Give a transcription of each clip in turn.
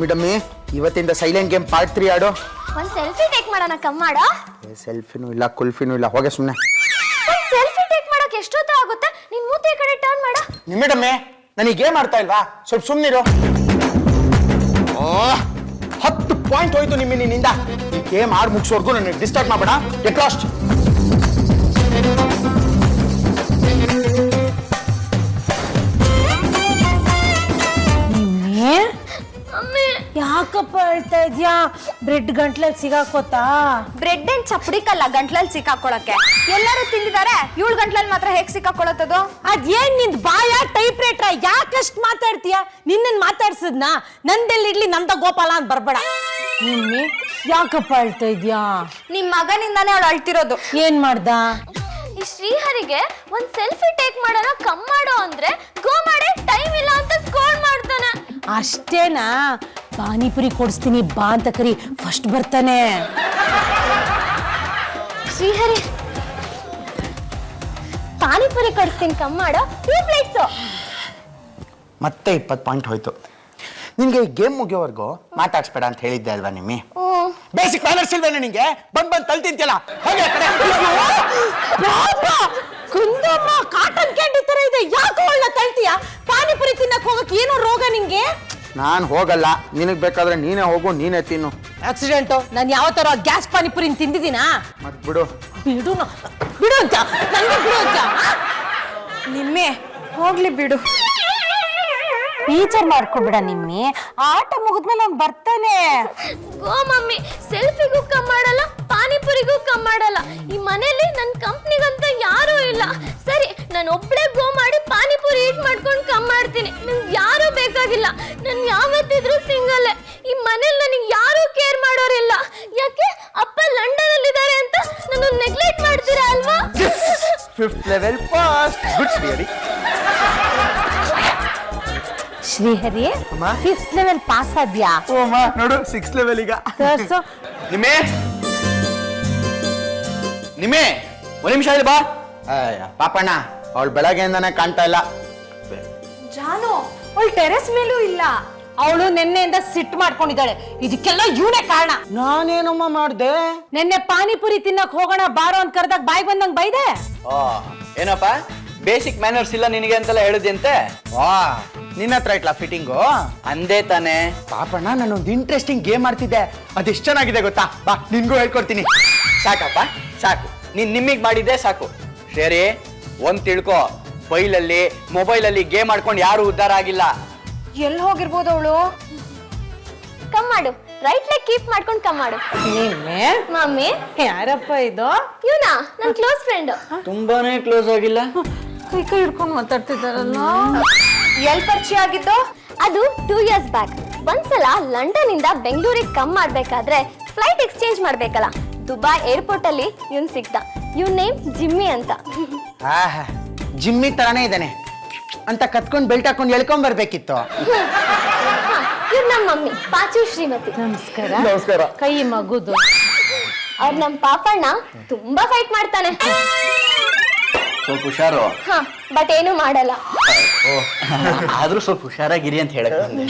ಮೇಡಮ್ಮಿ ಇವತ್ತಿಂದ silent game part 3 ಆಡೋ. ಒಂದು ಸೆಲ್ಫಿ ಟೇಕ್ ಮಾಡೋಣ ಕಮ್ಮಾಡೋ. ಸೆಲ್ಫಿನೂ ಇಲ್ಲ ಕುಲ್ಫಿನೂ ಇಲ್ಲ, ಹೋಗೆ ಸುಮ್ಮನೆ. ಸೆಲ್ಫಿ ಟೇಕ್ ಮಾಡೋಕೆ ಎಷ್ಟೊತ್ತು ಆಗುತ್ತೆ? ನಿನ್ ಮೂತಿ ಈ ಕಡೆ ಟರ್ನ್ ಮಾಡ. ಮೇಡಮ್ಮಿ ನನಗೆ ಗೇಮ್ ಆಡ್ತಾ ಇಲ್ವಾ? ಸ್ವಲ್ಪ ಸುಮ್ಮನಿರು. 10 ಪಾಯಿಂಟ್ ಹೋಯ್ತು ನಿನ್ನಿಂದ. ಈ ಗೇಮ್ ಆಡ್ ಮುಗಿಸೋರ್ಗು ನನಗೆ ಡಿಸ್ಟರ್ಬ್ ಮಾಡಬೇಡ. Get lost. ಯಾಕಪ್ಪ ಹೇಳ್ತಾ ಇದ್ಯಾ? ಬ್ರೆಡ್ ಗಂಟ್ಲಲ್ಲಿ ಸಿಗಾಕೋತಾ? ಬ್ರೆಡ್ ಏನ್ ಚಪ್ಪಡಿ ಕಲ್ಲ ಗಂಟ್ಲಲ್ಲಿ ಸಿಕ್ಕಾಕೊಳಕ್ಕೆ. ಎಲ್ಲರೂ ತಿಂದಿದ್ದಾರೆ, 7 ಗಂಟ್ಲಲ್ಲಿ ಮಾತ್ರ ಹೇಗೆ ಸಿಕ್ಕಾಕೊಳತ್ತದು? ಅದೇನ್ ನಿಂದ್ ಬಾಯ ಟೈಪ್ ರೇಟ್ರ? ಯಾಕಷ್ಟು ಮಾತಾಡ್ತೀಯ? ನಿನ್ನನ್ ಮಾತಾಡ್ಸದ್ನಾ? ನಂದೆಲ್ಲಿ ಇಡ್ಲಿ ನಂದ ಗೋಪಾಲ ಅಂತ ಬರ್ಬೇಡ. ನಿಮ್ಮಿ ಯಾಕಪ್ಪ ಹೇಳ್ತಾ ಇದ್ಯಾ? ನಿಮ್ ಮಗನಿಂದಾನೇ ಅವಳು ಅಳ್ತಿರೋದು. ಏನ್ ಮಾಡ್ದ? ಈ ಶ್ರೀಹರಿಗೆ ಒಂದ್ ಸೆಲ್ಫಿ ಟೇಕ್ ಮಾಡೋಣ ಕಮ್ ಮಾಡೋ ಅಂದ್ರೆ ಗೋ ಮಾಡಿ ಟೈಮ್ ಇಲ್ಲ ಅಂತ ಸ್ಕೋರ್ ಮಾಡ್ತಾನೆ. ಅಷ್ಟೇನಾ? ಪಾನಿಪುರಿ ಕೊಡಿಸ್ತೀನಿ ಬಾ ಅಂತ ಕರಿ, ಫಸ್ಟ್ ಬರ್ತಾನೆ. ಶ್ರೀಹರಿ ಪಾನಿಪುರಿ ಕೊಡಿಸ್ತೀನಿ ಕಮ್ ಮಾಡೋ 2 ಪ್ಲೇಟ್ಸು. ಮತ್ತೆ 20 ಪಾಯಿಂಟ್ ಹೋಯ್ತು. ನಿನ್ಗೆ ಗೇಮ್ ಮುಗಿಯೋವರೆಗೂ ಮಾತಾಡ್ಸ್ಬೇಡ ಅಂತ ಹೇಳಿದ್ದೆ ಅಲ್ವಾ ನಿಮ್ಮಿ? ಬೇಸಿಕ್ ಮ್ಯಾನರ್ಸ್ ಇಲ್ವೇನೆ ನಿಂಗೆ? ಬಂದ್ ತಲ್ ತಿಂತಿಯಲ್ಲ, ಹೋಗಿ ಆ ಕಡೆ. ಕುಂದಮ್ಮ ಕಾಟನ್ ಕ್ಯಾಂಡಿ ತರ ಇದೆ, ಯಾಕೆ ಒಳ್ಳೆ ತಳ್ತೀಯ? ಪಾನಿಪುರಿ ತಿನ್ನಕ್ ಹೋಗಕ್ ಏನೋ ರೋಗ ನಿಂಗೆ? ನಾನು ಹೋಗಲ್ಲ, ನಿನಗ್ ಬೇಕಾದ್ರೆ ನೀನೇ ಹೋಗು, ನೀನೇ ತಿನ್ನು. ಆಕ್ಸಿಡೆಂಟು? ನಾನು ಯಾವ ತರ ಗ್ಯಾಸ್ ಪಾನಿಪುರಿ ತಿಂದಿದ್ದೀನಾ? ಮತ್ ಬಿಡು. ಬಿಡು ಬಿಡು ಅಂತ ನಂಗೆ ಬಿಡು ಅಂತ. ನಿಮ್ಮೆ ಹೋಗ್ಲಿ ಬಿಡು. ಟೀಚರ್ ಮಾಡ್ಕೊಬಿಡ ನಿಮ್ಮಿ. ಆಟ ಮುಗಿದ್ಮೇಲೆ ಅವ್ನು ಬರ್ತಾನೆ. ಗೋ ಮಮ್ಮಿ, ಸೆಲ್ಫಿಗೂ ಕಮ್ ಮಾಡಲ್ಲ, ಪಾನಿಪುರಿಗೂ ಕಮ್ ಮಾಡಲ್ಲ. ಈ ಮನೇಲಿ ನನ್ನ ಕಂಪ್ನಿಗಂತ ಯಾರೂ ಇಲ್ಲ. ಸರಿ, ನಾನು ಒಬ್ಳೆ ಗೋ ಮಾಡಿ ಪಾನಿಪುರಿ ಈಟ್ ಮಾಡ್ಕೊಂಡು ಕಮ್ ಮಾಡ್ತೀನಿ. ನಂಗೆ ಯಾರೂ ಬೇಕಾಗಿಲ್ಲ. ನಾನು ಯಾವತ್ತಿದ್ರೂ ಸಿಂಗಲ್ಲೇ. ಈ ಮನೇಲಿ ನನಗೆ ಯಾರೂ ಕೇರ್ ಮಾಡೋರಿಲ್ಲ. ಯಾಕೆ? ಅಪ್ಪ ಲಂಡನ್ ಅಲ್ಲಿ ಇದ್ದಾರೆ ಅಂತ ನಾನು ನೆಗ್ಲೆಕ್ಟ್ ಮಾಡ್ತೀರಾ ಅಲ್ವಾ? 5th level pass. Good Srihari. Srihari 5th level pass ಆದ್ಯಾ? ಓಮ ನೋಡು 6th ಲೆವೆಲ್ ಈಗ. ತೋರ್ಸು. ನಿಮ್ಮೆ ಒಂದ್ ನಿಮಿಷ ಇಲ್ಲಿ ಬಾ. ಪಾಪಣ್ಣ ಅವಳು ಬೆಳಗ್ಗೆಯಿಂದಾನೆ ಕಾಣ್ತಾ ಇಲ್ಲ. ಜಾನು ಅವಳು ಟೆರೆಸ್ ಮೇಲೂ ಇಲ್ಲ. ಅವಳು ನಿನ್ನೆಯಿಂದ ಸಿಟ್ಟು ಮಾಡ್ಕೊಂಡಿದ್ದಾಳೆ. ಇದಕ್ಕೆಲ್ಲ ಇವನೇ ಕಾರಣ. ನಾನೇನಮ್ಮ ಮಾಡ್ದೆ? ನಿನ್ನೆ ಪಾನಿಪುರಿ ತಿನ್ನಕ್ ಹೋಗೋಣ ಬಾರೋ ಅಂತ ಕರೆದಾಗ ಬಾಯಿ ಬಂದಂಗ್ ಬೈದೆ. ಏನಪ್ಪ ಬೇಸಿಕ್ ಮ್ಯಾನರ್ಸ್ ಇಲ್ಲ ನಿನಗೆ ಅಂತೆಲ್ಲ ಹೇಳಿದ್ಯಂತೆ? ನಿನ್ನ ಹತ್ರ ಇಟ್ಲಾ ಫಿಟ್ಟಿಂಗು? ಅಂದೇ ತಾನೆ. ಪಾಪಣ್ಣ ನಾನೊಂದು ಇಂಟ್ರೆಸ್ಟಿಂಗ್ ಗೇಮ್ ಆಡ್ತಿದ್ದೆ, ಅದೆಷ್ಟು ಚೆನ್ನಾಗಿದೆ ಗೊತ್ತಾ? ಬಾ ನಿನ್ಗೂ ಹೇಳ್ಕೊಡ್ತೀನಿ. ಸಾಕಪ್ಪ ಸಾಕು, ನೀನ್ ನಿಮ್ಮಿಗ್ ಮಾಡಿದ್ದೆ ಸಾಕು. ಸರಿ, ಒಂದ್ ತಿಳ್ಕೊ, ಫೈಲಲ್ಲಿ ಮೊಬೈಲಲ್ಲಿ ಗೇಮ್ ಆಡ್ಕೊಂಡು ಯಾರು ಉದ್ಧಾರ ಆಗಿಲ್ಲ. ಎಲ್ಲಿ ಹೋಗಿರ್ಬೋದು ಅವಳು? ಕಮ್ ಮಾಡು, ರೈಟ್ ಲೆಗ್ ಕೀಪ್ ಮಾಡ್ಕೊಂಡು ಕಮ್ ಮಾಡು. ನಿನ್ನೆ ಮಮ್ಮಿ ಯಾರಪ್ಪ ಇದು? ಇವನಾ ನನ್ನ ಕ್ಲೋಸ್ ಫ್ರೆಂಡ್. ತುಂಬಾನೇ ಕ್ಲೋಸ್ ಆಗಿಲ್ಲ. ಕೈ ಕೈ ಹಿಡ್ಕೊಂಡು ಮಾತಾಡ್ತಿದ್ದಾರಲ್ಲ. ಎಲ್ಲಿ ಪರಿಚಯ ಆಗಿದ್ದು? ಅದು 2 years ಬ್ಯಾಕ್. ಒಂದ್ಸಲ ಲಂಡನ್ ಇಂದ ಬೆಂಗಳೂರಿಗೆ ಕಮ್ ಮಾಡ್ಬೇಕಾದ್ರೆ ಫ್ಲೈಟ್ ಎಕ್ಸ್ಚೇಂಜ್ ಮಾಡ್ಬೇಕಲ್ಲ, ದುಬೈ ಏರ್ಪೋರ್ಟ್ ಅಲ್ಲಿ ಇವನ್ ಸಿಗ್ದ. ಇವನ್ ನೇಮ್ ಜಿಮ್ಮಿ ಅಂತ. ಜಿಮ್ಮಿ ತರಾನೇ ಇದ್ದಾನೆ ಅಂತ ಕತ್ಕೊಂಡು ಬೆಲ್ಟ್ ಹಾಕೊಂಡು ಎಳ್ಕೊಂಡ್ ಬರ್ಬೇಕಿತ್ತು. ಇವ್ರು ನಮ್ಮ ಮಮ್ಮಿ ಪಾಚು ಶ್ರೀಮತಿ. ನಮಸ್ಕಾರ. ನಮಸ್ಕಾರ. ಕೈ ಮಗುದು. ಅವ್ರು ನಮ್ಮ ಪಾಪಣ್ಣ ತುಂಬಾ ಫೈಟ್ ಮಾಡ್ತಾನೆ. ಸ್ವಲ್ಪ ಹುಷಾರು. ಬಟ್ ಏನು ಮಾಡಲ್ಲ. ಆದ್ರೂ ಸ್ವಲ್ಪ ಹುಷಾರಾಗಿರಿ ಅಂತ ಹೇಳಕ್ ಬಂದೆ.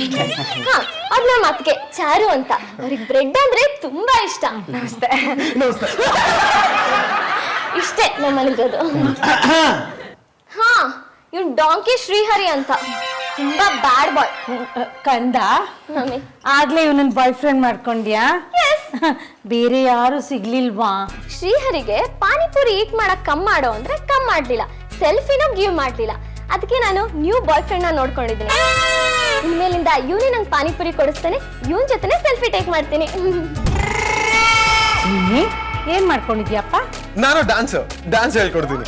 ಅವ್ರ ನಮ್ಮ ಅತ್ತಿಗೆ ಚಾರು ಅಂತ. ಅವ್ರಿಗೆ ಬ್ರೆಡ್ ಅಂದ್ರೆ ತುಂಬಾ ಇಷ್ಟ. ನಮಸ್ತೆ. ಇಷ್ಟೇ ನಮ್ಮ ಮನೆಗೋದು. ಇವ್ನು ಡಾಂಕಿ ಶ್ರೀಹರಿ ಅಂತ, ತುಂಬಾ ಬ್ಯಾಡ್ ಬಾಯ್. ಕಂದ, ಆಗ್ಲೇ ಇವನನ್ನ ಬಾಯ್ ಫ್ರೆಂಡ್ ಮಾಡ್ಕೊಂಡ್ಯಾ? ಬೇರೆ ಯಾರು ಸಿಗ್ಲಿಲ್ವಾ? ಶ್ರೀಹರಿಗೆ ಪಾನಿಪುರಿ ಈಟ್ ಮಾಡಕ್ ಕಮ್ ಮಾಡೋ ಅಂದ್ರೆ ಕಮ್ ಮಾಡ್ಲಿಲ್ಲ, ಸೆಲ್ಫಿನೂ ಗಿವ್ ಮಾಡ್ಲಿಲ್ಲ. ಅದಕ್ಕೆ ನಾನು ನ್ಯೂ ಬಾಯ್ ಫ್ರೆಂಡ್ ನ ನೋಡ್ಕೊಂಡಿದ್ದೀನಿ. ಇನ್ಮೇಲಿಂದ ಇವನೇ ನಂಗೆ ಪಾನಿಪುರಿ ಕೊಡಿಸ್ತಾನೆ, ಇವನ್ ಜೊತೆನೆ ಸೆಲ್ಫಿ ಟೇಕ್ ಮಾಡ್ತೀನಿ. ಏನ್ ಮಾಡ್ಕೊಂಡಿದ್ಯಪ್ಪ? ನಾನು ಡ್ಯಾನ್ಸ್ ಹೇಳ್ಕೊಡ್ತೀನಿ.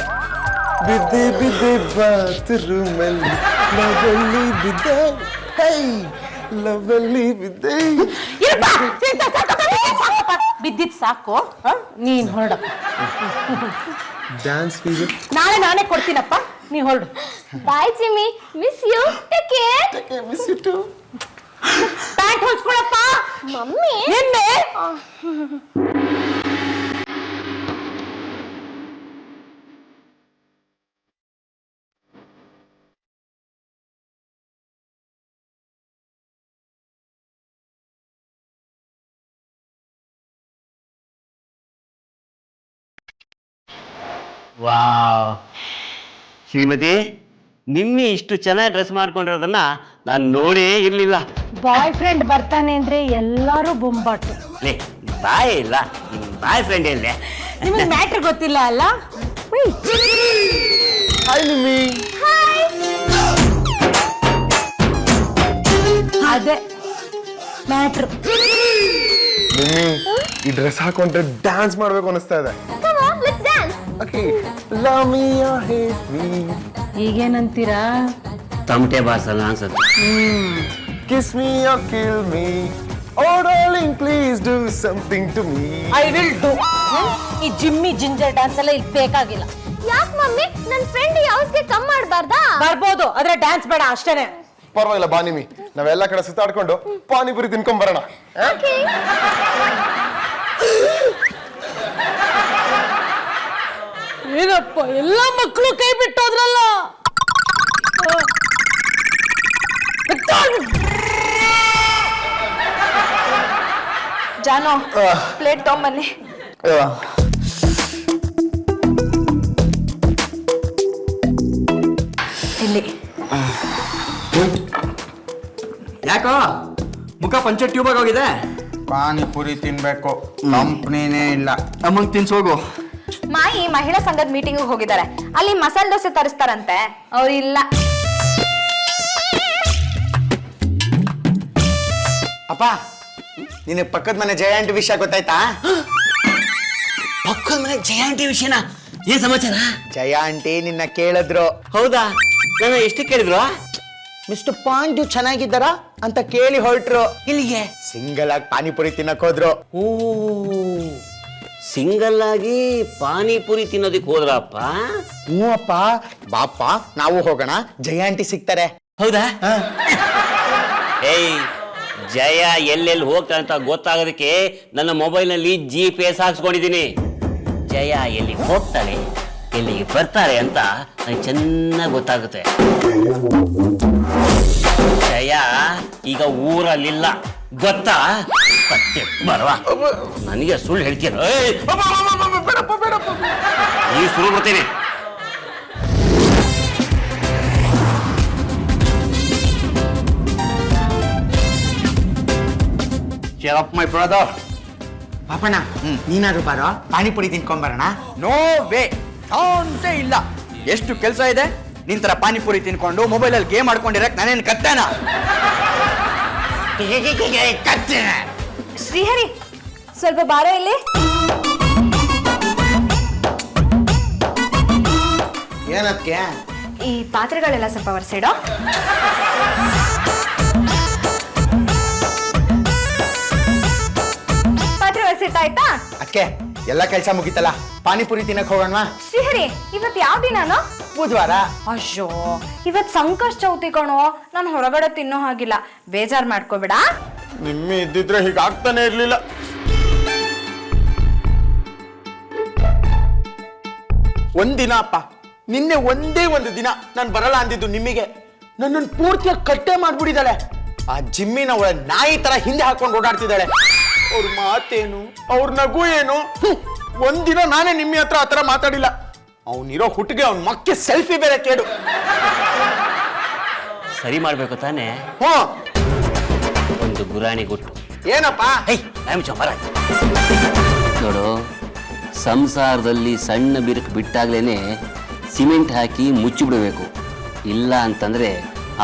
ಬಿದ್ದೆ ಬಿದ್ದೆ ಬಾತ್ರೂಮಲ್ಲಿ ಲವಲ್ಲಿ ಬಿದ್ದೆ, ಹೈ ಲವಲ್ಲಿ ಬಿದ್ದೆ. ಬಿದ್ದಿದ್ ಸಾಕು, ನೀನ್ ಹೊರಡಪ್ಪ. ಡ್ಯಾನ್ಸ್ ಫೀಸ್ ನಾನೇ ಕೊಡ್ತೀನಪ್ಪ, ನೀ ಹೊರಡು. Bye Jimmy, miss you. Take care. Miss you too. Pant ಹೊಲ್ಸ್ಕೊಳಪ್ಪ. ಮಮ್ಮಿ ನಿನ್ನೆ ವಾವ್ ಶ್ರೀಮತಿ ನಿಮ್ಮಿ ಇಷ್ಟು ಚೆನ್ನಾಗಿ ಡ್ರೆಸ್ ಮಾಡ್ಕೊಂಡಿರೋದನ್ನ ನಾನು ನೋಡೇ ಇರ್ಲಿಲ್ಲ. ಬಾಯ್ ಫ್ರೆಂಡ್ ಬರ್ತಾನೆ ಅಂದ್ರೆ ಎಲ್ಲಾರು ಬೊಂಬಾಟು. ಲೇ ಬಾಯ್ ಇಲ್ಲ ನಿಮ್ ಬಾಯ್ ಫ್ರೆಂಡ್ ಎಲ್ಲೇ? ನಿಮಗೆ ಮ್ಯಾಟ್ರ್ ಗೊತ್ತಿಲ್ಲ ಅಲ್ಲ? ಹಾಯ್ ನಿಮ್ಮಿ. ಅದೇ ಮ್ಯಾಟ್ರ್. ನಿಮ್ಮಿ ಈ ಡ್ರೆಸ್ ಹಾಕೊಂಡ್ರೆ ಡ್ಯಾನ್ಸ್ ಮಾಡ್ಬೇಕು ಅನಿಸ್ತಾ ಇದೆ. Come on, let's dance. Okay love me or hate me ಈಗೇನಂತೀರಾ? ತಮಟೆ ಬಾರ್ಸಲ್ಲ ಅನ್ಸುತ್ತೆ. Kiss me or kill me oh darling please do something to me. I will do. ಈ ಜಿಮ್ಮಿ ಜಿಂಜರ್ ಡ್ಯಾನ್ಸ್ ಎಲ್ಲ ಇಲ್ಲಿ ಬೇಕಾಗಿಲ್ಲ. ಯಾಕೆ ಮಮ್ಮಿ ನನ್ನ ಫ್ರೆಂಡ್ ಯಾವ್ದಕ್ಕೆ ಕಮ್ ಮಾಡಬಾರ್ದಾ? ಬರ್ಬೋದು ಆದ್ರೆ ಡ್ಯಾನ್ಸ್ ಬೇಡ ಅಷ್ಟೇನೆ. ಪರವಾಗಿಲ್ಲ ಬಾ ನಿಮ್ಮಿ, ನಾವೆಲ್ಲ ಕಡೆ ಸುತ್ತಾಡ್ಕೊಂಡು ಪಾನಿಪುರಿ ತಿನ್ಕೊಂಡ್ ಬರೋಣ. Okay. ಏನಪ್ಪ ಎಲ್ಲ ಮಕ್ಕಳು ಕೈ ಬಿಟ್ಟೋದ್ರಲ್ಲ. ಜಾನೋ ಪ್ಲೇಟ್ ತಗೊಂಬನ್ನಿ. ಇಲ್ಲಿ ಯಾಕೋ ಮುಖ ಪಂಚೆ ಟ್ಯೂಬ್ ಆಗೋಗಿದೆ? ಪಾನಿಪುರಿ ತಿನ್ಬೇಕು, ಕಂಪ್ನಿನೇ ಇಲ್ಲ. ಅಮ್ಮಂಗ್ ತಿನ್ಸೋಗು. ಮಾಯಿ ಮಹಿಳಾ ಸಂಘದ ಮೀಟಿಂಗ್ ಹೋಗಿದ್ದಾರೆ, ಅಲ್ಲಿ ಮಸಾಲೆ ದೋಸೆ ತರಿಸ್ತಾರಂತೆ, ಅವ್ರು ಇಲ್ಲ. ಅಪ್ಪ ನಿನ್ನ ಪಕ್ಕದ ಮನೆ ಜಯ ಆಂಟಿ ವಿಷಯ ಗೊತ್ತಾಯ್ತಾ? ಪಕ್ಕದ ಮನೆ ಜಯ ಆಂಟಿ ವಿಷಯನ ಏನ್ ಸಮಾಚಾರ? ಜಯ ಆಂಟಿ ನಿನ್ನ ಕೇಳಿದ್ರು. ಹೌದಾ? ನಾನು ಎಷ್ಟು ಕೇಳಿದ್ರು? ಮಿಸ್ಟರ್ ಪಾಂಡು ಚೆನ್ನಾಗಿದ್ದಾರಾ ಅಂತ ಕೇಳಿ ಹೊರಟ್ರು. ಇಲ್ಲಿಗೆ ಸಿಂಗಲ್ ಆಗಿ ಪಾನಿಪುರಿ ತಿನ್ನಕ್ ಹೋದ್ರು. ಓ ಸಿಂಗಲ್ ಆಗಿ ಪಾನಿಪುರಿ ತಿನ್ನೋದಕ್ಕೆ ಹೋದ್ರಪ್ಪ? ಹ್ಞೂ ಅಪ್ಪ, ಬಾಪ ನಾವು ಹೋಗೋಣ, ಜಯ ಆಂಟಿ ಸಿಗ್ತಾರೆ. ಹೌದಾ? ಏಯ್ ಜಯ ಎಲ್ಲೆಲ್ಲಿ ಹೋಗ್ತಾಳೆ ಅಂತ ಗೊತ್ತಾಗೋದಕ್ಕೆ ನನ್ನ ಮೊಬೈಲ್ನಲ್ಲಿ GPS ಹಾಕ್ಸ್ಕೊಂಡಿದ್ದೀನಿ. ಜಯ ಎಲ್ಲಿ ಹೋಗ್ತಾಳೆ ಎಲ್ಲಿಗೆ ಬರ್ತಾರೆ ಅಂತ ನನಗೆ ಚೆನ್ನಾಗಿ ಗೊತ್ತಾಗುತ್ತೆ. ಜಯ ಈಗ ಊರಲ್ಲಿಲ್ಲ ಗೊತ್ತಾ? ಮತ್ತೆ ಬರವಾ ನನಗೆ ಸುಳ್ಳು ಹೇಳ್ತೀರ? ಈ ಸುಳ್ಳು ಬರ್ತೀನಿ. Cheer up, my brother. Papanna ನೀನಾದ್ರು ಬಾರೋ, ಪಾನಿಪುರಿ ತಿನ್ಕೊಂಬರೋಣ. ನೋ ವೇ, ಚಾನ್ಸೇ ಇಲ್ಲ. ಎಷ್ಟು ಕೆಲಸ ಇದೆ ನಿನ್ ತರ ಪಾನಿಪುರಿ ತಿನ್ಕೊಂಡು ಮೊಬೈಲಲ್ಲಿ ಗೇಮ್ ಆಡ್ಕೊಂಡಿರಕ್ ನಾನೇನು ಕತ್ತೇನ? ಶ್ರೀಹರಿ ಸ್ವಲ್ಪ ಬಾರೋ ಇಲ್ಲಿ. ಏನಕ್ಕೆ? ಈ ಪಾತ್ರೆಗಳೆಲ್ಲ ಸ್ವಲ್ಪ ಒರೆಸಿಡೋ. ಪಾತ್ರೆ ಒರೆಸಿಟ್ಟಾಯ್ತಾ? ಅದಕ್ಕೆ ಎಲ್ಲ ಕೆಲಸ ಮುಗಿತಲ್ಲ, ಪಾನಿಪುರಿ ತಿನ್ನಕ್ ಹೋಗೋಣವಾ? ಶ್ರೀಹರಿ ಇವತ್ತು ಯಾವ ದಿನಾನು? ಬುಧವಾರ. ಅಯ್ಯೋ ಇವತ್ ಸಂಕಷ್ಟ ಚೌತಿ ಕಣೋ, ನಾನು ಹೊರಗಡೆ ತಿನ್ನೋ ಹಾಗಿಲ್ಲ, ಬೇಜಾರ್ ಮಾಡ್ಕೋಬೇಡ. ನಿಮ್ಮಿ ಇದ್ದಿದ್ರೆ ಹೀಗಾಗ್ತಾನೆ ಇರ್ಲಿಲ್ಲ. ಒಂದಿನ ಅಪ್ಪ, ನಿನ್ನೆ ಒಂದೇ ಒಂದು ದಿನ ನಾನು ಬರಲ್ಲ ಅಂದಿದ್ದು ನಿಮಗೆ, ನನ್ನನ್ನು ಪೂರ್ತಿಯಾಗಿ ಕಟ್ಟೆ ಮಾಡ್ಬಿಟ್ಟಿದ್ದಾಳೆ. ಆ ಜಿಮ್ಮಿನ ಒಳ ನಾಯಿ ತರ ಹಿಂದೆ ಹಾಕೊಂಡು ಓಡಾಡ್ತಿದ್ದಾಳೆ. ಅವ್ರ ಮಾತೇನು, ಅವ್ರ ನಗು ಏನು? ಒಂದಿನ ನಾನೇ ನಿಮ್ಮಿ ಹತ್ರ ಆತರ ಮಾತಾಡಿಲ್ಲ. ಅವನಿರೋ ಹುಟ್ಟಿಗೆ ಅವನ ಮಕ್ಕೆ ಸೆಲ್ಫಿ ಬೇರೆ ಕೇಡು. ಸರಿ ಮಾಡ್ಬೇಕು ತಾನೇ? ಹ್ಞೂ. ಒಂದು ಗುರಾಣಿ ಗುಟ್ಟು. ಏನಪ್ಪ? ನೋಡು, ಸಂಸಾರದಲ್ಲಿ ಸಣ್ಣ ಬಿರುಕು ಬಿಟ್ಟಾಗ್ಲೇನೆ ಸಿಮೆಂಟ್ ಹಾಕಿ ಮುಚ್ಚಿಬಿಡಬೇಕು. ಇಲ್ಲ ಅಂತಂದ್ರೆ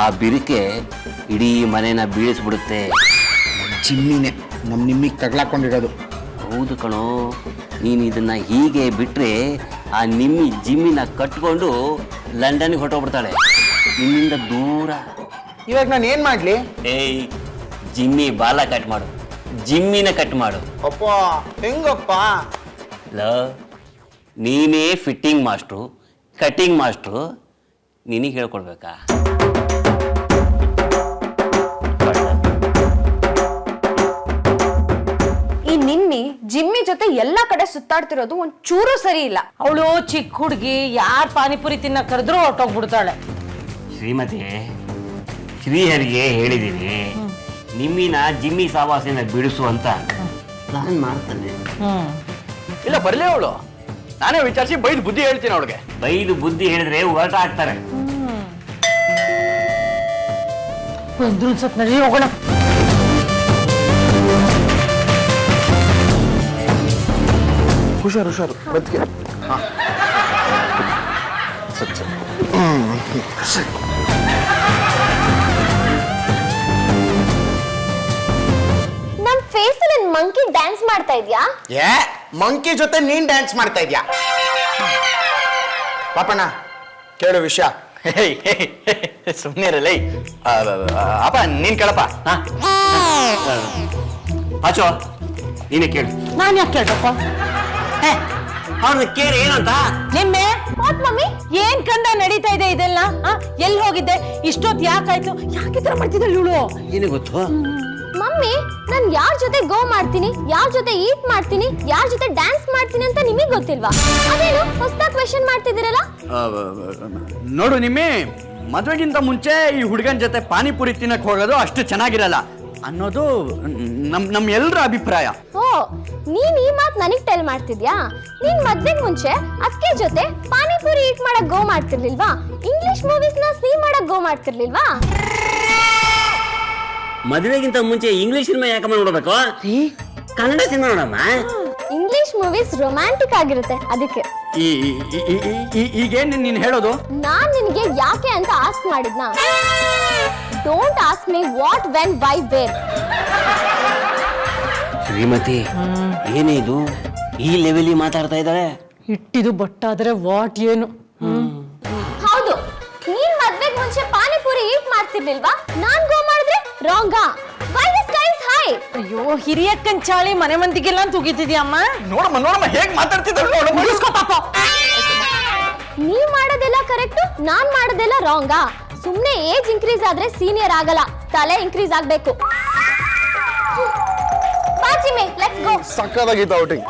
ಆ ಬಿರುಕೆ ಇಡೀ ಮನೆನ ಬೀಳಿಸ್ಬಿಡುತ್ತೆ. ಜಿಮ್ಮಿನೇ ನಮ್ಮ ನಿಮ್ಮಿಗೆ ತಗ್ಲಾಕೊಂಡಿರೋದು. ಹೌದು ಕಣೋ, ನೀನು ಇದನ್ನ ಹೀಗೆ ಬಿಟ್ರೆ ಆ ನಿಮ್ಮಿ ಜಿಮ್ಮಿನ ಕಟ್ಕೊಂಡು ಲಂಡನ್ಗೆ ಹೊರಟೋಗ್ಬಿಡ್ತಾಳೆ, ನಿನ್ನಿಂದ ದೂರ. ಇವಾಗ ನಾನು ಏನ್ ಮಾಡ್ಲಿ? ಏಯ್ ಜಿಮ್ಮಿ ಬಾಲ ಕಟ್ ಮಾಡು, ಜಿಮ್ಮಿನ ಕಟ್ ಮಾಡು. ಅಪ್ಪ ಹೆಂಗಪ್ಪ? ನೀನೇ ಫಿಟ್ಟಿಂಗ್ ಮಾಸ್ಟ್ರು, ಕಟಿಂಗ್ ಮಾಸ್ಟ್ರು, ನಿನಗೆ ಹೇಳ್ಕೊಡ್ಬೇಕಾ? ಈ ನಿಮ್ಮಿ ಜಿಮ್ಮಿ ಜೊತೆ ಎಲ್ಲಾ ಕಡೆ ಸುತ್ತಾಡ್ತಿರೋದು ಒಂದ್ ಚೂರು ಸರಿ ಇಲ್ಲ. ಅವಳು ಚಿಕ್ಕ ಹುಡುಗಿ, ಯಾರ್ ಪಾನಿಪುರಿ ತಿನ್ನ ಕರೆದ್ರೂ ಹೊರಟೋಗ್ಬಿಡ್ತಾಳೆ. ಶ್ರೀಮತಿ, ಶ್ರೀಹರಿಗೆ ಹೇಳಿದ್ದೀನಿ ನಿಮ್ಮಿನ ಜಿಮ್ಮಿ ಸಾವಾಸಿನ ಬಿಡಿಸು ಅಂತ ಪ್ಲಾನ್ ಮಾಡ್ತಾನೆ. ಇಲ್ಲ ಬರ್ಲಿ ಅವಳು ನಾನೇ ವಿಚಾರಿಸಿ ಬೈದು ಬುದ್ಧಿ ಹೇಳ್ತೀನಿ ಅವಳಿಗೆ. ಬೈದು ಬುದ್ಧಿ ಹೇಳಿದ್ರೆ ಹೊರಟ ಆಗ್ತಾರೆ. ಬಂದ್ರು ಅನ್ಸತ್ ನಡಿ ಹೋಗೋಣ. ಹುಷಾರು ಬದುಕೆ. ನನ್ ಫೇಸ್ ಅಲ್ಲಿ ಮಂಕಿ ಡ್ಯಾನ್ಸ್ ಮಾಡ್ತಾ ಇದ್ಯಾ? ಏ ಮಂಕಿ ಜೊತೆ ನೀನ್ ಡ್ಯಾನ್ಸ್ ಮಾಡ್ತಾ ಇದ್ಯಾ? ಪಾಪಣ್ಣ ಕೇಳು ವಿಷಯ. ಸುಮ್ಮನೆ ಇರಲಿ. ಅಪ್ಪ ನೀನ್ ಕೇಳಪ್ಪ. ಪಾಚು ನೀನೇ ಕೇಳು. ನಾನ್ ಯಾಕೆ ಕೇಳ್ಬೇಕು? ಅವ್ರನ್ನ ಕೇಳಿ ಏನಂತ. ನಿಮ್ಮೆ ವಾಟ್ ಮಮ್ಮಿ? ಏನ್ ಕಂದ ನಡೀತಾ ಇದೆ ಇದೆಲ್ಲ? ಎಲ್ಲಿ ಹೋಗಿದ್ದೆ ಇಷ್ಟೊತ್ತು? ಯಾಕಾಯ್ತು? ಯಾಕೆ ತರ ಮಾಡ್ತಿದ್ದಲ್ಲ ಇವಳು? ಏನಿಗೆ ಗೊತ್ತು? ಮಮ್ಮಿ ನಾನ್ ಯಾರ ಜೊತೆ ಗೋ ಮಾಡ್ತೀನಿ, ಯಾರ ಜೊತೆ ಈಟ್ ಮಾಡ್ತೀನಿ, ಯಾರ ಜೊತೆ ಡ್ಯಾನ್ಸ್ ಮಾಡ್ತೀನಿ ಅಂತ ನಿಮಗ್ ಗೊತ್ತಿಲ್ವಾ? ಅದೇನು ಹೊಸದಾಗಿ ಕ್ವೆಶ್ಚನ್ ಮಾಡ್ತಿದ್ದೀರಲ್ಲ? ನೋಡು ನಿಮ್ಮಿ, ಮದುವೆಗಿಂತ ಮುಂಚೆ ಈ ಹುಡುಗನ ಜೊತೆ ಪಾನಿಪುರಿ ತಿನ್ನಕ್ ಹೋಗೋದು ಅಷ್ಟು ಚೆನ್ನಾಗಿರಲ್ಲ ಅನ್ನೋದು ನಮ್ ಎಲ್ಲರ ಅಭಿಪ್ರಾಯ. ಓ ನೀನ್ ಈ ಮಾತ್ ನನಗ್ ಟೆಲ್ ಮಾಡ್ತಿದ್ಯಾ? ನೀನ್ ಮದ್ವೆಗ್ ಮುಂಚೆ ಅಕ್ಕೆ ಜೊತೆ ಪಾನಿಪುರಿ ಈಟ್ ಮಾಡಕ್ ಗೋ ಮಾಡ್ತಿರ್ಲಿಲ್ವಾ? ಇಂಗ್ಲಿಷ್ ಮೂವೀಸ್ ನ ಸಿ ಮಾಡಕ್ ಗೋ ಮಾಡ್ತಿರ್ಲಿಲ್ವಾ? ಮದುವೆಗಿಂತ ಮುಂಚೆ ಇಂಗ್ಲಿಷ್ ಸಿನಿಮಾ ಯಾಕಮ್ಮ ನೋಡ್ಬೇಕು? ಕನ್ನಡ ಸಿನಿಮಾ ನೋಡಮ್ಮ. ಇಂಗ್ಲಿಷ್ ಮೂವೀಸ್ ರೊಮ್ಯಾಂಟಿಕ್ ಆಗಿರುತ್ತೆ ಅದಕ್ಕೆ. ಈಗೇನ್ ನೀನ್ ಹೇಳೋದು? ನಾನ್ ನಿನಗೆ ಯಾಕೆ ಅಂತ ಆಸ್ಕ್ ಮಾಡಿದ್ನಾ? Don't ask me what, when, why, where. Shrimati ಏನೇ ಇದು ಈ ಲೆವೆಲಿ ಮಾತಾಡ್ತಾ ಇದ್ದಾಳೆ? ಇಟ್ಟಿದು ಬಟ್ಟಾದ್ರೆ ವಾಟ್ ಏನು? ಹೌದು, ನೀನ್ ಮದ್ವೆಗ್ ಮುಂಚೆ ಪಾನಿಪುರಿ ಈಟ್ ಮಾಡ್ತಿರ್ಲಿಲ್ವಾ? ನಾನ್ ಗೋ ಮಾಡಿದ್ರೆ ರಾಂಗಾ? Why the sky is high? ಅಯ್ಯೋ ಹಿರಿಯಕ್ಕನ್ ಚಾಳಿ ಮನೆ ಮಂದಿಗೆಲ್ಲ ತೂಗಿತಿದ್ಯಮ್ಮ. ನೋಡಮ್ಮ ಹೇಗ್ ಮಾತಾಡ್ತಿದ್ದಾಳೆ. ನೀವ್ ಮಾಡೋದೆಲ್ಲ ಕರೆಕ್ಟ್, ನಾನ್ ಮಾಡೋದೆಲ್ಲ ರಾಂಗಾ? ಸುಮ್ನೆ ಏಜ್ ಇನ್ಕ್ರೀಸ್ ಆದ್ರೆ ಸೀನಿಯರ್ ಆಗಲ್ಲ, ತಲೆ ಇನ್ಕ್ರೀಸ್ ಆಗ್ಬೇಕು. ಬಾ ಜಿಮ್ಮಿ, ಲೆಟ್ಸ್ ಗೋ. ಸಕ್ಕದಾಗಿತ್ತು ಔಟಿಂಗ್.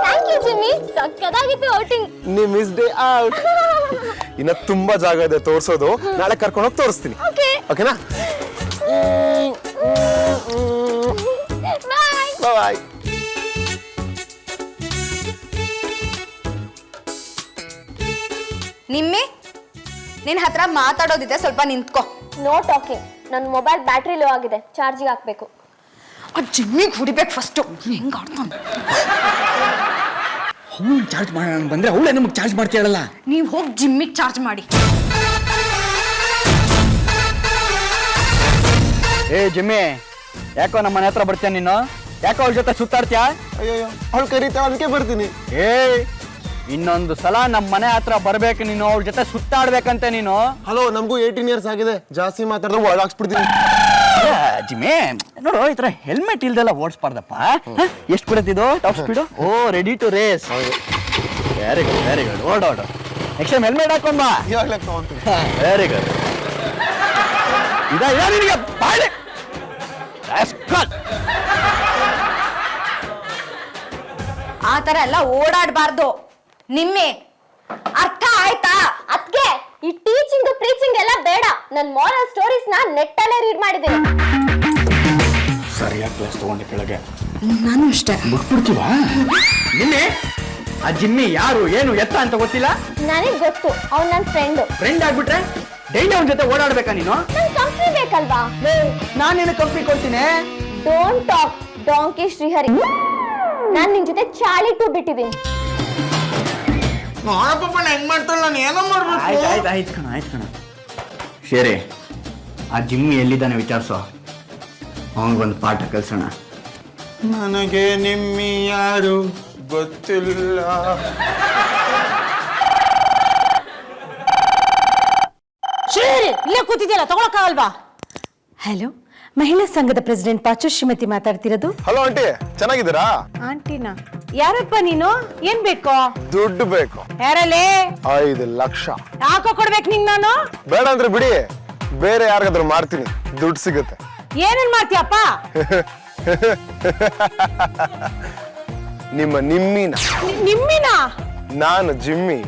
ಥ್ಯಾಂಕ್ ಯು ಜಿಮ್ಮಿ, ಸಕ್ಕದಾಗಿತ್ತು ಔಟಿಂಗ್. ನೀ ಮಿಸ್ ಡೇ ಔಟ್. ಇನ್ನ ತುಂಬಾ ಜಾಗ ಇದೆ ತೋರ್ಸೋದು, ನಾಳೆ ಕರ್ಕೊಂಡು ಹೋಗಿ ತೋರಿಸ್ತೀನಿ. ಓಕೆನಾ? ಬಾಯ್. ಬಾಯ್. ನಿಮ್ಮಿ ನಿನ್ ಹತ್ರ ಮಾತಾಡೋದಿದೆ, ಸ್ವಲ್ಪ ನಿಂತ್ಕೋ. No talking. ನನ್ನ ಮೊಬೈಲ್ ಬ್ಯಾಟ್ರಿ ಲೋ ಆಗಿದೆ, ಚಾರ್ಜಿಗೆ ಹಾಕ್ಬೇಕು. ಆ ಜಿಮ್ಮಿಗೆ ಹುಡಿಬೇಕು ಫಸ್ಟು. ಹೆಂಗ್ ಆಡ್ತಾನ? ಅವಳು ಚಾರ್ಜ್ ಮಾಡೋಣ ಬಂದ್ರೆ ಅವಳೇ ನಮಗೆ ಚಾರ್ಜ್ ಮಾಡ್ತೀಯಲ್ಲ. ನೀವು ಹೋಗಿ ಜಿಮ್ಮಿಗೆ ಚಾರ್ಜ್ ಮಾಡಿ. ಏ ಜಿಮ್ಮಿ, ಯಾಕೋ ನಮ್ಮ ಮನೆ ಹತ್ರ ಬರ್ತೀಯ ನೀನು? ಯಾಕೋ ಅವಳ ಜೊತೆ ಸುತ್ತಾಡ್ತೀಯ? ಅಯ್ಯೋ ಅವಳು ಕರೀತಾಳೆ ಅದಕ್ಕೆ ಬರ್ತೀನಿ. ಏ ಇನ್ನೊಂದು ಸಲ ನಮ್ಮ ಮನೆ ಹತ್ರ ಬರ್ಬೇಕು ನೀನು, ಅವ್ರ ಜೊತೆ ಸುತ್ತಾಡ್ಬೇಕಂತೆ ನೀನು. ಹಲೋ, ನಮಗೂ 18 years ಆಗಿದೆ. ಜಾಸ್ತಿ ಮಾತಾಡಿದ್ರೆ ಒಳಗಾಕ್ಸ್ಬಿಡ್ತೀನಿ. ಜಿಮ್ಮಿ ನೋಡು, ಈ ತರ ಹೆಲ್ಮೆಟ್ ಇಲ್ದೆಲ್ಲ ಓಡಿಸ್ಬಾರ್ದಪ್ಪ. ಎಷ್ಟು ಬಿಡುತ್ತಿದ್ದು top speed? Oh ready to race. Very good ಓಡೋಡು. ನೆಕ್ಸ್ಟ್ ಟೈಮ್ ಹೆಲ್ಮೆಟ್ ಹಾಕೊಂಡ್ ಬಾ. ಇವಾಗಲೇ ತಗೊಂತೀನಿ. Very good. ನಿನಗೆ ಬಾಳೆ ಆ ತರ ಎಲ್ಲ ಓಡಾಡಬಾರ್ದು. ನಿಮ್ಮೆ ಅರ್ಥ ಆಯ್ತಾ? ಅದ್ಕೆ ಈ ಟೀಚಿಂಗ್ ಪ್ರೀಚಿಂಗ್ ಎಲ್ಲ ಬೇಡ. ನನ್ ಮಾರಲ್ ಸ್ಟೋರೀಸ್ ನ ನೆಟ್ ಅಲ್ಲೇ ರೀಡ್ ಮಾಡಿದ್ದೀನಿ. ಸರಿಯಾಗಿ ಕ್ಲಾಸ್ ತಗೊಂಡೆ ಕೆಳಗೆ. ನಾನು ಅಷ್ಟೇ. ಬಿಟ್ಬಿಡ್ತೀವಾ? ನಿನ್ನೆ ಆ ಜಿಮ್ಮಿ ಯಾರು ಏನು ಎತ್ತ ಅಂತ ಗೊತ್ತಿಲ್ಲ. ನನಗ್ ಗೊತ್ತು, ಅವ್ನ್ ನನ್ ಫ್ರೆಂಡ್. ಫ್ರೆಂಡ್ ಆಗ್ಬಿಟ್ರೆ ಡೈಲಿ ಅವನ ಜೊತೆ ಓಡಾಡ್ಬೇಕಾ ನೀನು? ನನ್ ಕಂಪ್ನಿ ಬೇಕಲ್ವಾ? ನಾನೇನು ಕಂಪ್ನಿ ಕೊಡ್ತೀನಿ. Don't talk donkey Srihari. ನಾನ್ ನಿನ್ ಜೊತೆ ಚಾಳಿ ಟು ಬಿಟ್ಟಿದ್ದೀನಿ. ಹೆಂಗ್ ಮಾಡ್ತಾಳೆ? ನಾನು ಏನೋ ಮಾಡ್ಬೇಕು. ಆಯ್ತು ಕಣ. ಸರಿ, ಆ ಜಿಮ್ಮಿ ಎಲ್ಲಿದ್ದಾನೆ ವಿಚಾರಿಸೋ, ಅವನಿಗೊಂದು ಪಾಠ ಕಲ್ಸೋಣ. ನನಗೆ ನಿಮ್ಮಿ ಯಾರು ಗೊತ್ತಿಲ್ಲ. ಶ್ರೀಹರಿ ಇಲ್ಲೇ ಕೂತಿದ್ಯಲ್ಲ, ತಗೊಳಕ್ಕಾಗಲ್ವಾ? ಹಲೋ, ಮಹಿಳಾ ಸಂಘದ ಪ್ರೆಸಿಡೆಂಟ್ ಪಾಚು ಶ್ರೀಮತಿ ಮಾತಾಡ್ತಿರೋದು. ಹಲೋ ಆಂಟಿ, ಚೆನ್ನಾಗಿದ್ದೀರಾ? ಆಂಟಿನಾ? ಯಾರಪ್ಪ ನೀನು? ಏನ್ ಬೇಕು? ದುಡ್ಡು ಬೇಕು. ಯಾರಲ್ಲಿ? 5 ಲಕ್ಷ. ಯಾಕೋ ಕೊಡ್ಬೇಕು ನಿಂಗ್ ನಾನು? ಬೇಡ ಅಂದ್ರೆ ಬಿಡಿ, ಬೇರೆ ಯಾರಿಗಾದ್ರೂ ಮಾಡ್ತೀನಿ, ದುಡ್ಡು ಸಿಗುತ್ತೆ. ಏನೇನ್ ಮಾಡ್ತೀಯಪ್ಪ? ನಿಮ್ಮಿನ. ನಿಮ್ಮಿನ? ನಾನು ಜಿಮ್ಮಿ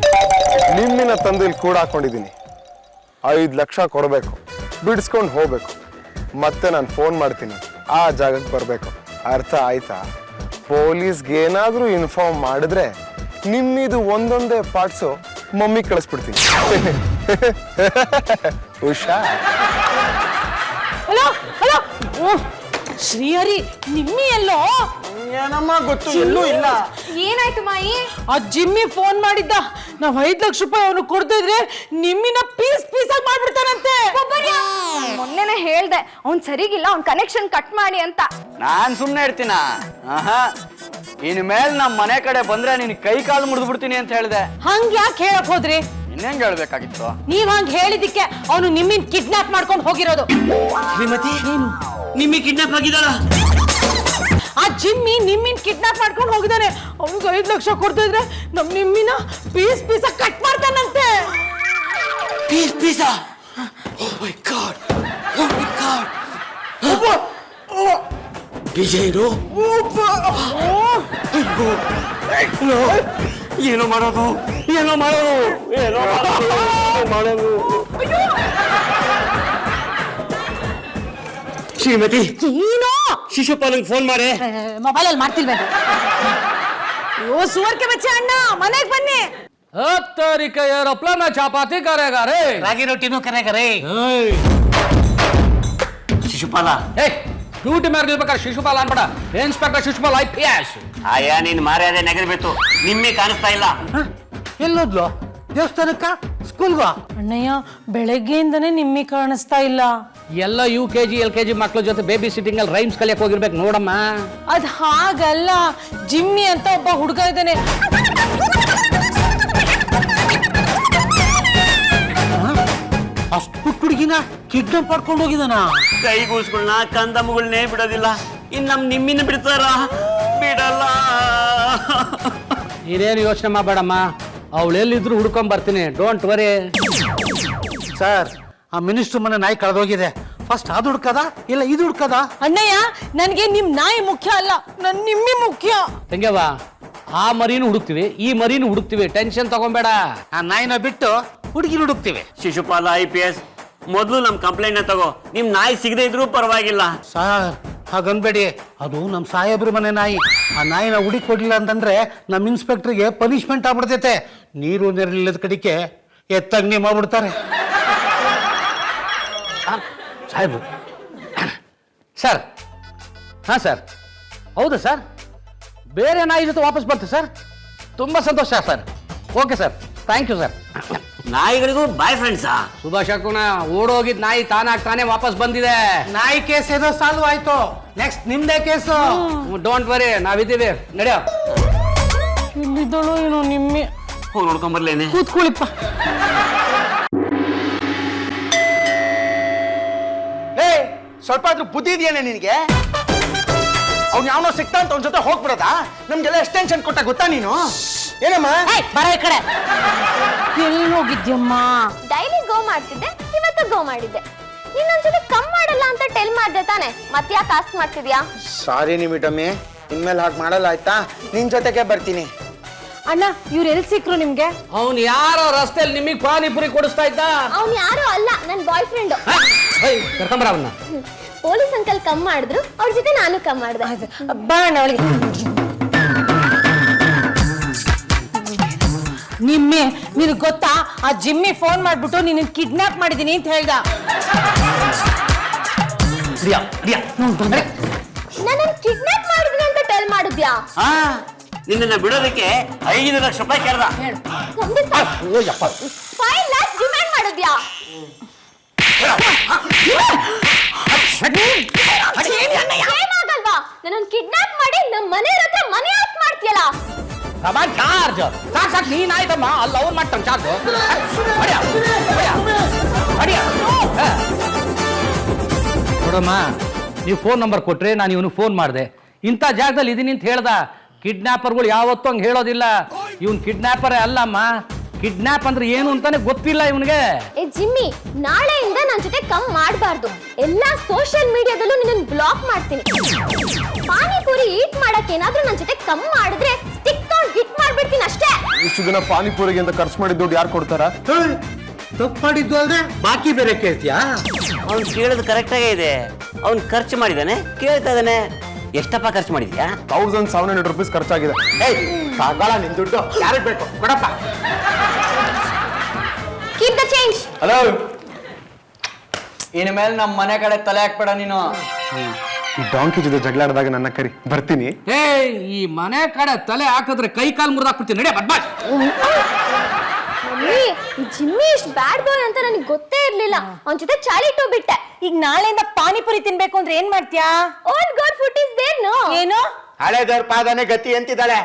ನಿಮ್ಮಿನ ತಂದು ಇಲ್ಲಿ ಕೂಡ ಹಾಕೊಂಡಿದ್ದೀನಿ. 5 ಲಕ್ಷ ಕೊಡ್ಬೇಕು, ಬಿಡಿಸ್ಕೊಂಡು ಹೋಗ್ಬೇಕು. ಮತ್ತೆ ನಾನು ಫೋನ್ ಮಾಡ್ತೀನಿ, ಆ ಜಾಗಕ್ಕೆ ಬರ್ಬೇಕು. ಅರ್ಥ ಆಯ್ತಾ? ಪೊಲೀಸ್ಗೆ ಏನಾದ್ರೂ ಇನ್ಫಾರ್ಮ್ ಮಾಡಿದ್ರೆ ನಿಮ್ಮಿದು ಒಂದೊಂದೇ ಪಾರ್ಟ್ಸು ಮಮ್ಮಿ ಕಳಿಸ್ಬಿಡ್ತೀನಿ. ಹುಷಾ ಹಲೋ ಹಲೋ ಶ್ರೀಹರಿ ನಿಮ್ಮಿ ಎಲ್ಲೋ? ಏನಮ್ಮ ಗೊತ್ತು, ಎಲ್ಲೂ ಇಲ್ಲ. ಏನಾಯ್ತು ಮಾಯಿ? ಆ ಜಿಮ್ಮಿ ಫೋನ್ ಮಾಡಿದ್ದ, ನಾವ್ 5 ಲಕ್ಷ ರೂಪಾಯಿ ಅವನು ಕೊಡ್ತಿದ್ರೆ ನಿಮ್ಮಿನ ಪೀಸ್ ಆಗಿ ಮಾಡ್ಬಿಡ್ತಾನಂತೆ. ಮೊನ್ನೆನೆ ಹೇಳ್ದೆ ಅವ್ನ್ ಸರಿಗಿಲ್ಲ, ಅವ್ನ್ ಕನೆಕ್ಷನ್ ಕಟ್ ಮಾಡಿ ಅಂತ. ನಾನ್ ಸುಮ್ನೆ ಇರ್ತೀನ? ಆಹಾ, ಇನ್ ಮೇಲ್ ನಮ್ ಮನೆ ಕಡೆ ಬಂದ್ರೆ ನಿನ್ ಕೈ ಕಾಲು ಮುರಿದು ಬಿಡ್ತೀನಿ ಅಂತ ಹೇಳಿದೆ. ಹಂಗ್ ಯಾಕೆ ಹೇಳಕ್ ಹೋದ್ರಿ? ಇನ್ನೇಂಗ್ ಹೇಳ್ಬೇಕಾಗಿತ್ತು? ನೀವ್ ಹಂಗ್ ಹೇಳಿದಿಕ್ಕೆ ಅವನು ನಿಮ್ಮಿನ್ ಕಿಡ್ನಾಪ್ ಮಾಡ್ಕೊಂಡು ಹೋಗಿರೋದು. ಶ್ರೀಮತಿ ನಿಮ್ಮಿ ಕಿಡ್ನಾಪ್ ಆಗಿದಾಳ? ಆ ಜಿಮ್ಮಿ ನಿಮ್ಮಿನ್ ಕಿಡ್ನಾಪ್ ಮಾಡ್ಕೊಂಡು ಹೋಗಿದ್ದಾನೆ. ಅವ್ನಿಗೆ 5 ಲಕ್ಷ ಕೊಡ್ತಿದ್ರೆ ನಮ್ ನಿಮ್ಮಿನ ಪೀಸ್ ಕಟ್ ಮಾಡ್ತಾನಂತೆ. ಪೀಸಾ? ಓ ಮೈ ಗಾಡ್, ಓ ಮೈ ಗಾಡ್. ವಿಜಯರು ಏನೋ ಮಾಡೋದು. ಶ್ರೀಮತಿ ಏನೋ ಶಿಶುಪಾಲಂಗ್ ಫೋನ್ ಮಾಡಿ. ಮೊಬೈಲಲ್ಲಿ ಮಾಡ್ತಿಲ್ವೇನು? ಅಯ್ಯೋ ಸುವರ್ಕೆ ಬಚ್ಚೆ ಅಣ್ಣ, ಮನೆಗೆ ಬನ್ನಿ. तरीके एरोप्लेन में चपाती करेगा रे, ರಾಗಿ ರೊಟ್ಟಿನೂ ಕರೆಗ ರೇ. ಶಿಶುಪಾಲ ಡ್ಯೂಟಿ ಮಾಡ್ಬೇಕಾದ್ರೆ ಶಿಶುಪಾಲ ಅನ್ಬೇಡ, ಇನ್ಸ್ಪೆಕ್ಟರ್ ಶಿಶುಪಾಲ IPS. ಆಯಾ ನಿನ್ ಮಾರ್ಯಾದೆ ನೆಗರ್ಬೇಕು. ನಿಮ್ಮೆ ಕಾಣಿಸ್ತಾ ಇಲ್ಲ. ಎಲ್ಲೋದ್ಲು? ದೇವಸ್ಥಾನಕ್ಕ, ಸ್ಕೂಲ್ಗ? ಅಣ್ಣಯ್ಯ ಬೆಳಗ್ಗೆಯಿಂದನೇ ನಿಮ್ಮಿ ಕಾಣಿಸ್ತಾ ಇಲ್ಲ. ಎಲ್ಲ UKG LKG ಮಕ್ಳ ಜೊತೆ ಬೇಬಿ ಸಿಟ್ಟಿಂಗ್ ಅಲ್ಲಿ ರೈಮ್ಸ್ ಕಲಿಯಕ್ ಹೋಗಿರ್ಬೇಕು ನೋಡಮ್ಮ. ಅದ್ ಹಾಗಲ್ಲ, ಜಿಮ್ಮಿ ಅಂತ ಒಬ್ಬ ಹುಡುಗ ಇದ್ದಾನೆ. ಅಷ್ಟು ಪುಟ್ಟ ಹುಡುಗಿನ ಕಿಡ್ನಾಪ್ ಮಾಡ್ಕೊಂಡು ಹೋಗಿದಾನ? ಕೈಗೂಸ್ಗಳನ್ನ ಕಂದಮ್ಮಗಳನ್ನೇ ಬಿಡೋದಿಲ್ಲ, ಇನ್ ನಮ್ ನಿಮ್ಮಿನ ಬಿಡ್ತಾರ? ಬಿಡಲ್ಲ. ನೀನೇನು ಯೋಚನೆ ಮಾಡಬೇಡಮ್ಮ, ಅವಳು ಎಲ್ಲಿದ್ರು ಹುಡ್ಕೊಂಡ್ ಬರ್ತೀನಿ, ಡೋಂಟ್ ವರಿ. ಸರ್, ಆ ಮಿನಿಸ್ಟರ್ ಮನೆ ನಾಯಿ ಕಳೆದೋಗಿದೆ. ಫಸ್ಟ್ ಅದು ಹುಡ್ಕದ ಇಲ್ಲ ಇದು ಹುಡ್ಕದ? ಅಣ್ಣಯ್ಯ ನನ್ಗೆ ನಿಮ್ ನಾಯಿ ಮುಖ್ಯ ಅಲ್ಲ, ನನ್ ನಿಮ್ಮಿ ಮುಖ್ಯ. ಹೆಂಗವ್ವ, ಆ ಮರಿನೂ ಹುಡುಕ್ತಿವಿ, ಈ ಮರಿನೂ ಹುಡುಕ್ತಿವಿ, ಟೆನ್ಷನ್ ತಗೊಂಬೇಡ. ಆ ನಾಯಿನ ಬಿಟ್ಟು ಹುಡುಗಿನ ಹುಡುಕ್ತಿವಿ. ಶಿಶುಪಾಲ IPS, ಮೊದ್ಲು ನಮ್ ಕಂಪ್ಲೇಂಟ್ ತಗೋ. ನಿಮ್ ನಾಯಿ ಸಿಗದೆ ಇದ್ರೂ ಪರವಾಗಿಲ್ಲ. ಸರ್ ಹಾಗನ್ಬೇಡಿ, ಅದು ನಮ್ಮ ಸಾಹೇಬ್ರ ಮನೆ ನಾಯಿ. ಆ ನಾಯಿನ ಹುಡುಕಿ ಕೊಡ್ಲಿಲ್ಲ ಅಂತಂದ್ರೆ ನಮ್ಮ ಇನ್ಸ್ಪೆಕ್ಟರ್ಗೆ ಪನಿಷ್ಮೆಂಟ್ ಆಗ್ಬಿಡ್ತೈತೆ. ನೀರು ನೆರಳಿಲ್ಲದ ಕಡಿಕೆ ಎತ್ತಂಗಡಿ ಮಾಡ್ಬಿಡ್ತಾರೆ. ಸಾಹೇಬ್ರು ಸರ್. ಹಾಂ ಸರ್, ಹೌದಾ ಸರ್? ಬೇರೆ ನಾಯಿ ಜೊತೆ ವಾಪಸ್ ಬರ್ತೀವಿ ಸರ್. ತುಂಬ ಸಂತೋಷ sir. Okay sir, thank you sir. ನಾಯಿಗಳಿಗೂ ಬಾಯ್ ಫ್ರೆಂಡ್ಸಾ? ಸುಭಾಷ್ ಅಕ್ಕನ ಓಡೋಗಿದ್ ನಾಯಿ ತಾನೇ ವಾಪಸ್ ಬಂದಿದೆ. ನಾಯಿ ಕೇಸ್ ಏನೋ ಸಾಲ್ವ್ ಆಯ್ತು, ನೆಕ್ಸ್ಟ್ ನಿಮ್ದೇ ಕೇಸು. ಡೋಂಟ್ ವರಿ, ನಾವಿದ್ದೀವಿ, ನಡೆಯೋ. ಇಲ್ಲಿದ್ದಳು ಏನೋ ನಿಮ್ಮಿ. ಹೋಗಿ ನೋಡ್ಕೊಂಬರ್ಲೇನೆ. ಕೂತ್ಕೊಳ್ಳಿಪ್ಪ. ಏ, ಸ್ವಲ್ಪ ಆದ್ರೂ ಬುದ್ಧಿ ಇದೆಯೇನೆ ನಿನಗೆ? ಅವ್ನು ಯಾವನೋ ಸಿಕ್ತಾ ಅಂತ ಅವ್ನ ಜೊತೆ ಹೋಗ್ಬಿಡೋದಾ? ನಮ್ಗೆಲ್ಲ ಎಷ್ಟು ಟೆನ್ಷನ್ ಕೊಟ್ಟ ಗೊತ್ತಾ ನೀನು? ಏನಮ್ಮ ಬರ ಈ ಕಡೆ. ಎಲ್ಲಿ ಹೋಗಿದ್ಯಮ್ಮ? ಡೈಲಿ ಗೋ ಮಾಡ್ತಿದ್ದೆ, ಇವತ್ತು ಗೋ ಮಾಡಿದ್ದೆ. ನೀನ್ ನನ್ ಜೊತೆ ಕಮ್ ಮಾಡಲ್ಲ ಅಂತ ಟೆಲ್ ಮಾಡ್ದೆ ತಾನೆ, ಮತ್ತೆ ಯಾಕೆ ಆಸ್ಕ್ ಮಾಡ್ತಿದ್ಯಾ? ಸಾರಿ ನಿಮಿಟಮ್ಮಿ, ಇನ್ಮೇಲೆ ಹಾಗೆ ಮಾಡಲ್ಲ ಆಯ್ತಾ? ನಿನ್ ಜೊತೆಗೆ ಬರ್ತೀನಿ. ಅಣ್ಣ ಇವ್ರು ಎಲ್ಲಿ ಸಿಕ್ರು ನಿಮ್ಗೆ? ಅವ್ನು ಯಾರೋ ರಸ್ತೆಯಲ್ಲಿ ನಿಮಗೆ ಪಾನಿಪುರಿ ಕೊಡಿಸ್ತಾ ಇದ್ದ. ಅವ್ನ್ ಯಾರು ಅಲ್ಲ, ನನ್ ಬಾಯ್ ಫ್ರೆಂಡ್. ಕರ್ಕೊಂಬರ ಅವನ್ನ. ಪೊಲೀಸ್ ಅಂಕಲ್ ಕಮ್ ಮಾಡಿದ್ರು, ಅವ್ರ ಜೊತೆ ನಾನು ಕಮ್ ಮಾಡ್ದೆ. ಬಾಣ ಅವಳಿಗೆ. ನಿಮ್ಮೆ ನಿನಗೆ ಗೊತ್ತಾ, ಆ ಜಿಮ್ಮಿ ಫೋನ್ ಮಾಡ್ಬಿಟ್ಟು ನೀನು ಕಿಡ್ನಾಪ್ ಮಾಡಿದೀನಿ ಅಂತ ಹೇಳ್ದ. ನನ್ನ ಕಿಡ್ನಾಪ್ ಮಾಡಿದ್ವಿ ಅಂತ ಟೆಲ್ ಮಾಡಿದ್ಯಾ? ನಿನ್ನ ಬಿಡೋದಕ್ಕೆ 5 ಲಕ್ಷ ರೂಪಾಯಿ ಕೇಳ್ದ. 5 lakhs ಡಿಮ್ಯಾಂಡ್ ಮಾಡಿದ್ಯಾ? ಏನಾಗಲ್ವಾ? ನನ್ನ ಕಿಡ್ನಾಪ್ ಮಾಡಿ ನಮ್ಮ ಮನೆ ಹತ್ರ ಮನೆ ಆಫ್ ಮಾಡ್ತೀಯಲ್ಲ? ಚಾರ್ಜ್ ಸಾಕ್ ನೀನ್ ಆಯ್ತಮ್ಮ, ಅಲ್ಲ ಅವ್ರು ಮಾಡ್ತಾನೆ ಚಾರ್ಜ್. ನೋಡಮ್ಮ, ನೀವು ಫೋನ್ ನಂಬರ್ ಕೊಟ್ರೆ ನಾನು ಇವನು ಫೋನ್ ಮಾಡಿದೆ. ಇಂಥ ಜಾಗದಲ್ಲಿ ಇದೀನಿ ಅಂತ ಹೇಳ್ದ. ಕಿಡ್ನಾಪರ್ಗಳು ಯಾವತ್ತೂ ಹಂಗೆ ಹೇಳೋದಿಲ್ಲ. ಇವನ್ ಕಿಡ್ನಾಪರೇ ಅಲ್ಲಮ್ಮ. ಕಿಡ್ನಾಪ್ ಅಂದ್ರೆ ಏನು ಅಂತಾನೆ ಗೊತ್ತಿಲ್ಲ ಇವನಿಗೆ. ಏ ಜಿಮ್ಮಿ, ನಾಳೆಯಿಂದ ನನ್ನ ಜೊತೆ ಕಮ್ ಮಾಡಬಾರ್ದು. ಎಲ್ಲಾ ಸೋಷಿಯಲ್ ಮೀಡಿಯಾದಲ್ಲೂ ನಿನ್ನ ಬ್ಲಾಕ್ ಮಾಡ್ತೀನಿ. ಪಾನಿಪುರಿ ಈಟ್ ಮಾಡಕ್ಕೆ ಏನಾದ್ರೂ ನನ್ನ ಜೊತೆ ಕಮ್ ಮಾಡಿದ್ರೆ ಸ್ಟಿಕ್ ತಗೊಂಡು ಹಿಟ್ ಮಾಡ್ಬಿಡ್ತೀನಿ ಅಷ್ಟೇ. ಇಷ್ಟು ದಿನ ಪಾನಿಪುರಿಗೆ ಅಂತ ಖರ್ಚು ಮಾಡಿದ ದುಡ್ಡು ಯಾರು ಕೊಡ್ತಾರ? ತಪ್ಪು ಮಾಡಿದ್ದು ಅಲ್ದೆ ಬಾಕಿ ಬೇರೆ ಕೇಳ್ತೀಯಾ? ಅವ್ನು ಕೇಳೋದು ಕರೆಕ್ಟಾಗೇ ಇದೆ. ಅವ್ನು ಖರ್ಚು ಮಾಡಿದಾನೆ, ಕೇಳ್ತಾ ಇದ್ದಾನೆ. ಎಷ್ಟಪ್ಪ ಖರ್ಚು ಮಾಡಿದ್ಯಾ? 1700 ರೂಪೀಸ್ ಖರ್ಚಾಗಿದೆ. ತಗೊಳ ನಿನ್ ದುಡ್ಡು ಯಾರಿಗೆ ಬೇಕು ಕೊಡಪ್ಪ. Keep the change. ಹಲೋ, ಇನ್ಮೇಲೆ ನಮ್ಮ ಮನೆ ಕಡೆ ತಲೆ ಹಾಕ್ಬೇಡ ನೀನು. ಈ ಡಾಂಕಿ ಜೊತೆ ಜಗಳ ಆಡಿದಾಗ ನನ್ನ ಕರಿ, ಬರ್ತೀನಿ. ಏ ಈ ಮನೆ ಕಡೆ ತಲೆ ಹಾಕಿದ್ರೆ ಕೈ ಕಾಲು ಮುರಿದಾಕ್ಬಿಡ್ತೀನಿ. ನಡೆ ಬದ್ಮಾಶ್. ಮಮ್ಮಿ, ಈ ಜಿಮ್ಮಿ ಇಷ್ಟು ಬ್ಯಾಡ್ ಬಾಯ್ ಅಂತ ನನಗೆ ಗೊತ್ತೇ ಇರ್ಲಿಲ್ಲ. ಅವನ ಜೊತೆ ಚಾಲಿಟ್ಟು ಬಿಟ್ಟೆ. ಈಗ ನಾಳೆಯಿಂದ ಪಾನಿಪುರಿ ತಿನ್ಬೇಕು ಅಂದ್ರೆ ಏನ್ ಮಾಡ್ತೀಯಾ? All god food is there no. ಏನು? ಹಳೆದವ್ರ ಪಾದನೆ ಗತಿ ಅಂತಿದ್ದಾಳೆ.